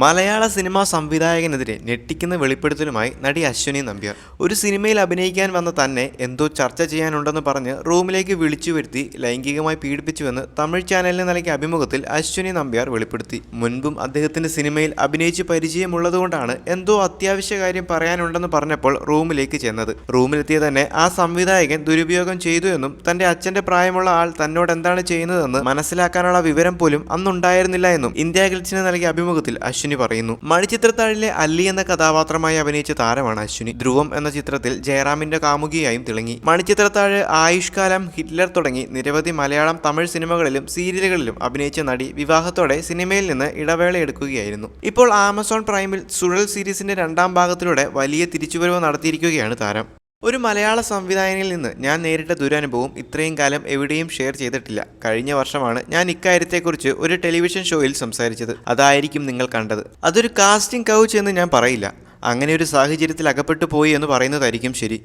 മലയാള cinema സംവിധായകനെതിരെ ഞെട്ടിക്കുന്ന വെളിപ്പെടുത്തലുമായി നടി അശ്വിനി നമ്പ്യാർ. ഒരു സിനിമയിൽ അഭിനയിക്കാൻ വന്ന തന്നെ എന്തോ ചർച്ച ചെയ്യാനുണ്ടെന്ന് പറഞ്ഞ് റൂമിലേക്ക് വിളിച്ചു വരുത്തി ലൈംഗികമായി പീഡിപ്പിച്ചുവെന്ന് തമിഴ് ചാനലിന് നൽകിയ അഭിമുഖത്തിൽ അശ്വിനി നമ്പ്യാർ വെളിപ്പെടുത്തി. മുൻപും അദ്ദേഹത്തിന്റെ സിനിമയിൽ അഭിനയിച്ച് പരിചയമുള്ളതുകൊണ്ടാണ് എന്തോ അത്യാവശ്യ കാര്യം പറയാനുണ്ടെന്ന് പറഞ്ഞപ്പോൾ റൂമിലേക്ക് ചെന്നത്. റൂമിലെത്തിയ തന്നെ ആ സംവിധായകൻ ദുരുപയോഗം ചെയ്തു എന്നും തന്റെ അച്ഛന്റെ പ്രായമുള്ള ആൾ തന്നോട് എന്താണ് ചെയ്യുന്നതെന്ന് മനസ്സിലാക്കാനുള്ള വിവരം പോലും അന്നുണ്ടായിരുന്നില്ല എന്നും ഇന്ത്യ ഗ്ലിറ്റ്സിന് നൽകിയ അഭിമുഖത്തിൽ അശ്വിനി പറയുന്നു. മണിച്ചിത്രത്താഴിലെ അല്ലി എന്ന കഥാപാത്രമായി അഭിനയിച്ച താരമാണ് അശ്വിനി. ധ്രുവം എന്ന ചിത്രത്തിൽ ജയറാമിന്റെ കാമുകിയായും തിളങ്ങി. മണിച്ചിത്രത്താഴ്, ആയുഷ്കാലം, ഹിറ്റ്ലർ തുടങ്ങി നിരവധി മലയാളം, തമിഴ് സിനിമകളിലും സീരിയലുകളിലും അഭിനയിച്ച നടി വിവാഹത്തോടെ സിനിമയിൽ നിന്ന് ഇടവേള എടുക്കുകയായിരുന്നു. ഇപ്പോൾ ആമസോൺ പ്രൈമിൽ സുഴൽ സീരീസിന്റെ 2ാം ഭാഗത്തിലൂടെ വലിയ തിരിച്ചുവരവ് നടത്തിയിരിക്കുകയാണ് താരം. ഒരു മലയാള സംവിധായകനിൽ നിന്ന് ഞാൻ നേരിട്ട ദുരനുഭവം ഇത്രയും കാലം എവിടെയും ഷെയർ ചെയ്തിട്ടില്ല. കഴിഞ്ഞ വർഷമാണ് ഞാൻ ഇക്കാര്യത്തെക്കുറിച്ച് ഒരു ടെലിവിഷൻ ഷോയിൽ സംസാരിച്ചത്. അതായിരിക്കും നിങ്ങൾ കണ്ടത്. അതൊരു കാസ്റ്റിംഗ് കൗച്ച് എന്ന് ഞാൻ പറയില്ല. അങ്ങനെ ഒരു സാഹചര്യത്തിൽ അകപ്പെട്ടു പോയി എന്ന് പറയുന്നതായിരിക്കും ശരി.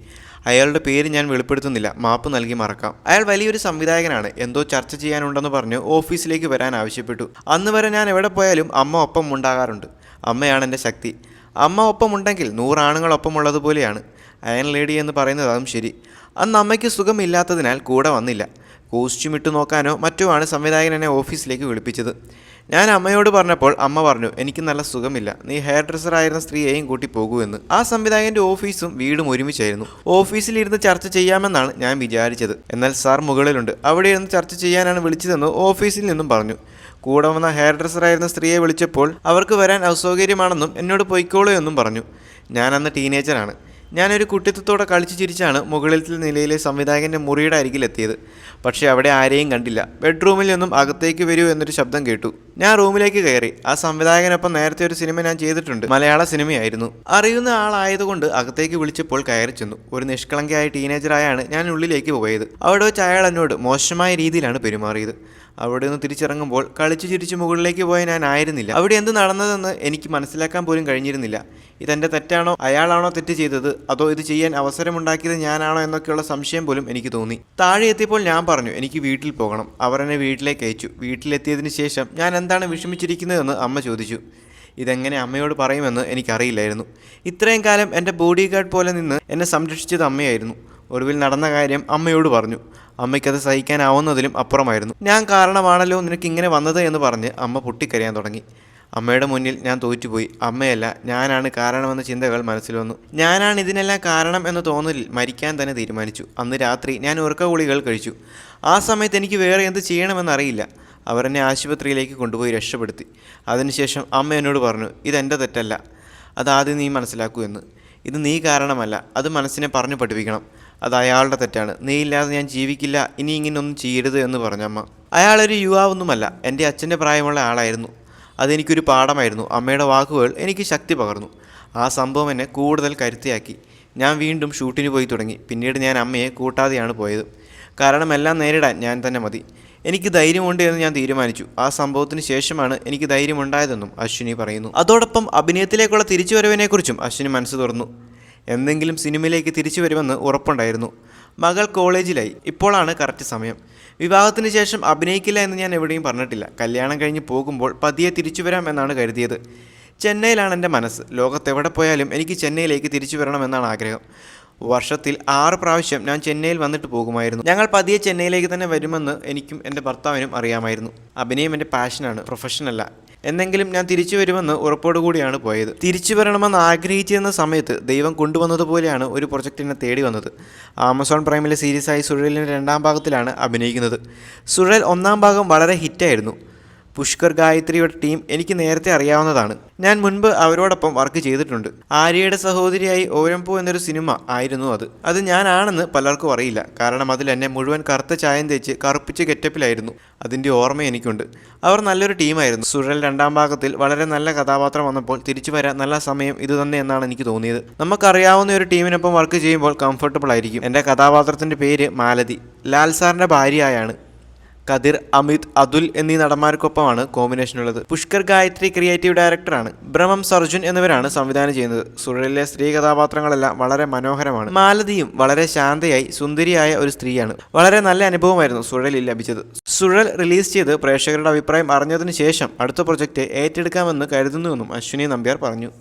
അയാളുടെ പേര് ഞാൻ വെളിപ്പെടുത്തുന്നില്ല, മാപ്പ് നൽകി മറക്കാം. അയാൾ വലിയൊരു സംവിധായകനാണ്. എന്തോ ചർച്ച ചെയ്യാനുണ്ടെന്ന് പറഞ്ഞ് ഓഫീസിലേക്ക് വരാൻ ആവശ്യപ്പെട്ടു. അന്ന് വരെ ഞാൻ എവിടെ പോയാലും അമ്മ ഒപ്പം ഉണ്ടാകാറുണ്ട്. അമ്മയാണ് എൻ്റെ ശക്തി. അമ്മ ഒപ്പമുണ്ടെങ്കിൽ 100 ആണുങ്ങൾ ഒപ്പമുള്ളതുപോലെയാണ്. അയൺ ലേഡി എന്ന് പറയുന്നത് അതും ശരി. അന്ന് അമ്മയ്ക്ക് സുഖമില്ലാത്തതിനാൽ കൂടെ വന്നില്ല. കോസ്റ്റ്യൂം ഇട്ട് നോക്കാനോ മറ്റോ ആണ് സംവിധായകൻ എന്നെ ഓഫീസിലേക്ക് വിളിപ്പിച്ചത്. ഞാൻ അമ്മയോട് പറഞ്ഞപ്പോൾ അമ്മ പറഞ്ഞു, എനിക്ക് നല്ല സുഖമില്ല, നീ ഹെയർ ഡ്രസ്സർ ആയിരുന്ന സ്ത്രീയെയും കൂട്ടി പോകൂ എന്ന്. ആ സംവിധായകൻ്റെ ഓഫീസും വീടും ഒരുമിച്ചായിരുന്നു. ഓഫീസിലിരുന്ന് ചർച്ച ചെയ്യാമെന്നാണ് ഞാൻ വിചാരിച്ചത്. എന്നാൽ സാർ മുകളിലുണ്ട്, അവിടെ ഇരുന്ന് ചർച്ച ചെയ്യാനാണ് വിളിച്ചതെന്ന് ഓഫീസിൽ നിന്നും പറഞ്ഞു. കൂടെ വന്ന ഹെയർ ഡ്രസ്സറായിരുന്ന സ്ത്രീയെ വിളിച്ചപ്പോൾ അവർക്ക് വരാൻ അസൗകര്യമാണെന്നും എന്നോട് പൊയ്ക്കോളൂ എന്നും പറഞ്ഞു. ഞാൻ അന്ന് ടീനേജറാണ്. ഞാനൊരു കുട്ടിത്തത്തോടെ കളിച്ചു ചിരിച്ചാണ് മുകളിലത്തെ നിലയിലെ സംവിധായകൻ്റെ മുറിയുടെ അരികിലെത്തിയത്. പക്ഷേ അവിടെ ആരെയും കണ്ടില്ല. ബെഡ്റൂമിൽ നിന്നും അകത്തേക്ക് വരൂ എന്നൊരു ശബ്ദം കേട്ടു. ഞാൻ റൂമിലേക്ക് കയറി. ആ സംവിധായകനൊപ്പം നേരത്തെ ഒരു സിനിമ ഞാൻ ചെയ്തിട്ടുണ്ട്. മലയാള സിനിമയായിരുന്നു. അറിയുന്ന ആളായതുകൊണ്ട് അകത്തേക്ക് വിളിച്ചപ്പോൾ കയറി ചെന്നു. ഒരു നിഷ്കളങ്കയായ ടീനേജറായാണ് ഞാൻ ഉള്ളിലേക്ക് പോയത്. അവിടെ വെച്ച് അയാൾ എന്നോട് മോശമായ രീതിയിലാണ് പെരുമാറിയത്. അവിടെ നിന്ന് തിരിച്ചിറങ്ങുമ്പോൾ കളിച്ചു ചിരിച്ച് മുകളിലേക്ക് പോയ ഞാൻ ആയിരുന്നില്ല. അവിടെ എന്ത് നടന്നതെന്ന് എനിക്ക് മനസ്സിലാക്കാൻ പോലും കഴിഞ്ഞിരുന്നില്ല. ഇതെൻ്റെ തെറ്റാണോ, അയാളാണോ തെറ്റ് ചെയ്തത്, അതോ ഇത് ചെയ്യാൻ അവസരമുണ്ടാക്കിയത് ഞാനാണോ എന്നൊക്കെയുള്ള സംശയം പോലും എനിക്ക് തോന്നി. താഴെ എത്തിയപ്പോൾ ഞാൻ പറഞ്ഞു എനിക്ക് വീട്ടിൽ പോകണം. അവർ എന്നെ വീട്ടിലേക്ക് അയച്ചു. വീട്ടിലെത്തിയതിന് ശേഷം ഞാൻ എന്താണ് വിഷമിച്ചിരിക്കുന്നതെന്ന് അമ്മ ചോദിച്ചു. ഇതെങ്ങനെ അമ്മയോട് പറയുമെന്ന് എനിക്കറിയില്ലായിരുന്നു. ഇത്രയും കാലം എൻ്റെ ബോഡി ഗാർഡ് പോലെ നിന്ന് എന്നെ സംരക്ഷിച്ചത് അമ്മയായിരുന്നു. ഒടുവിൽ നടന്ന കാര്യം അമ്മയോട് പറഞ്ഞു. അമ്മയ്ക്കത് സഹിക്കാനാവുന്നതിലും അപ്പുറമായിരുന്നു. ഞാൻ കാരണമാണല്ലോ നിനക്ക് ഇങ്ങനെ വന്നത് എന്ന് പറഞ്ഞ് അമ്മ പൊട്ടിക്കരയാൻ തുടങ്ങി. അമ്മയുടെ മുന്നിൽ ഞാൻ തോറ്റുപോയി. അമ്മയല്ല, ഞാനാണ് കാരണമെന്ന ചിന്തകൾ മനസ്സിൽ വന്നു. ഞാനാണ് ഇതിനെല്ലാം കാരണം എന്ന തോന്നലിൽ മരിക്കാൻ തന്നെ തീരുമാനിച്ചു. അന്ന് രാത്രി ഞാൻ ഉറക്ക ഗുളികകൾ കഴിച്ചു. ആ സമയത്ത് എനിക്ക് വേറെ എന്ത് ചെയ്യണമെന്നറിയില്ല. അവരെന്നെ ആശുപത്രിയിലേക്ക് കൊണ്ടുപോയി രക്ഷപ്പെടുത്തി. അതിനുശേഷം അമ്മ എന്നോട് പറഞ്ഞു, ഇതെൻ്റെ തെറ്റല്ല, അതാദ്യം നീ മനസ്സിലാക്കൂ എന്ന്. ഇത് നീ കാരണമല്ല, അത് മനസ്സിനെ പറഞ്ഞു പഠിപ്പിക്കണം. അത് അയാളുടെ തെറ്റാണ്. നീ ഇല്ലാതെ ഞാൻ ജീവിക്കില്ല, ഇനി ഇങ്ങനൊന്നും ചെയ്യരുത് എന്ന് പറഞ്ഞമ്മ. അയാളൊരു യുവാവൊന്നുമല്ല, എൻ്റെ അച്ഛൻ്റെ പ്രായമുള്ള ആളായിരുന്നു. അതെനിക്കൊരു പാഠമായിരുന്നു. അമ്മയുടെ വാക്കുകൾ എനിക്ക് ശക്തി പകർന്നു. ആ സംഭവം എന്നെ കൂടുതൽ കരുത്തിയാക്കി. ഞാൻ വീണ്ടും ഷൂട്ടിന് പോയി തുടങ്ങി. പിന്നീട് ഞാൻ അമ്മയെ കൂട്ടാതെയാണ് പോയത്. കാരണം എല്ലാം നേരിടാൻ ഞാൻ തന്നെ മതി. എനിക്ക് ധൈര്യമുണ്ട് എന്ന് ഞാൻ തീരുമാനിച്ചു. ആ സംഭവത്തിന് ശേഷമാണ് എനിക്ക് ധൈര്യമുണ്ടായതെന്നും അശ്വിനി പറയുന്നു. അതോടൊപ്പം അഭിനയത്തിലേക്കുള്ള തിരിച്ചുവരവിനെക്കുറിച്ചും അശ്വിനി മനസ്സ് തുറന്നു. എന്തെങ്കിലും സിനിമയിലേക്ക് തിരിച്ചു വരുമെന്ന് ഉറപ്പുണ്ടായിരുന്നു. മകൾ കോളേജിലായി. ഇപ്പോഴാണ് കറക്റ്റ് സമയം. വിവാഹത്തിന് ശേഷം അഭിനയിക്കില്ല എന്ന് ഞാൻ എവിടെയും പറഞ്ഞിട്ടില്ല. കല്യാണം കഴിഞ്ഞ് പോകുമ്പോൾ പതിയെ തിരിച്ചു വരാം എന്നാണ് കരുതിയത്. ചെന്നൈയിലാണ് എൻ്റെ മനസ്സ്. ലോകത്തെവിടെ പോയാലും എനിക്ക് ചെന്നൈയിലേക്ക് തിരിച്ചു വരണമെന്നാണ് ആഗ്രഹം. വർഷത്തിൽ 6 പ്രാവശ്യം ഞാൻ ചെന്നൈയിൽ വന്നിട്ട് പോകുമായിരുന്നു. ഞങ്ങൾ പതിയെ ചെന്നൈയിലേക്ക് തന്നെ വരുമെന്ന് എനിക്കും എൻ്റെ ഭർത്താവിനും അറിയാമായിരുന്നു. അഭിനയം എൻ്റെ പാഷനാണ്, പ്രൊഫഷനല്ല. എന്നെങ്കിലും ഞാൻ തിരിച്ചു വരുമെന്ന് ഉറപ്പോടുകൂടിയാണ് പോയത്. തിരിച്ചു വരണമെന്ന് ആഗ്രഹിച്ചിരുന്ന സമയത്ത് ദൈവം കൊണ്ടുവന്നതുപോലെയാണ് ഒരു പ്രൊജക്റ്റ് എന്നെ തേടി വന്നത്. ആമസോൺ പ്രൈമിലെ സീരീസായി സുഴലിൻ്റെ 2ാം ഭാഗത്തിലാണ് അഭിനയിക്കുന്നത്. സുഴൽ 1ാം ഭാഗം വളരെ ഹിറ്റായിരുന്നു. പുഷ്കർ ഗായത്രിയുടെ ടീം എനിക്ക് നേരത്തെ അറിയാവുന്നതാണ്. ഞാൻ മുൻപ് അവരോടൊപ്പം വർക്ക് ചെയ്തിട്ടുണ്ട്. ആര്യയുടെ സഹോദരിയായി ഓരംപൂ എന്നൊരു സിനിമ ആയിരുന്നു അത് ഞാനാണെന്ന് പലർക്കും അറിയില്ല. കാരണം അതിൽ എന്നെ മുഴുവൻ കറുത്ത ചായം തേച്ച് കറുപ്പിച്ച് ഗെറ്റപ്പിലായിരുന്നു. അതിൻ്റെ ഓർമ്മ എനിക്കുണ്ട്. അവർ നല്ലൊരു ടീമായിരുന്നു. സുഴൽ 2ാം ഭാഗത്തിൽ വളരെ നല്ല കഥാപാത്രം വന്നപ്പോൾ തിരിച്ചു വരാൻ നല്ല സമയം ഇതുതന്നെ എന്നാണ് എനിക്ക് തോന്നിയത്. നമുക്കറിയാവുന്ന ഒരു ടീമിനൊപ്പം വർക്ക് ചെയ്യുമ്പോൾ കംഫർട്ടബിൾ ആയിരിക്കും. എൻ്റെ കഥാപാത്രത്തിൻ്റെ പേര് മാലതി. ലാൽ സാറിൻ്റെ ഭാര്യയായാണ്. കതിർ, അമിത്, അതുൽ എന്നീ നടന്മാർക്കൊപ്പമാണ് കോമ്പിനേഷനുള്ളത്. പുഷ്കർ ഗായത്രി ക്രിയേറ്റീവ് ഡയറക്ടറാണ്. ബ്രഹ്മം സർജുൻ എന്നിവരാണ് സംവിധാനം ചെയ്യുന്നത്. സുഴലിലെ സ്ത്രീ കഥാപാത്രങ്ങളെല്ലാം വളരെ മനോഹരമാണ്. മാലതിയും വളരെ ശാന്തയായി സുന്ദരിയായ ഒരു സ്ത്രീയാണ്. വളരെ നല്ല അനുഭവമായിരുന്നു സുഴലിൽ ലഭിച്ചത്. സുഴൽ റിലീസ് ചെയ്ത് പ്രേക്ഷകരുടെ അഭിപ്രായം അറിഞ്ഞതിനു ശേഷം അടുത്ത പ്രൊജക്റ്റ് ഏറ്റെടുക്കാമെന്ന് കരുതുന്നുവെന്നും അശ്വിനി നമ്പ്യാർ പറഞ്ഞു.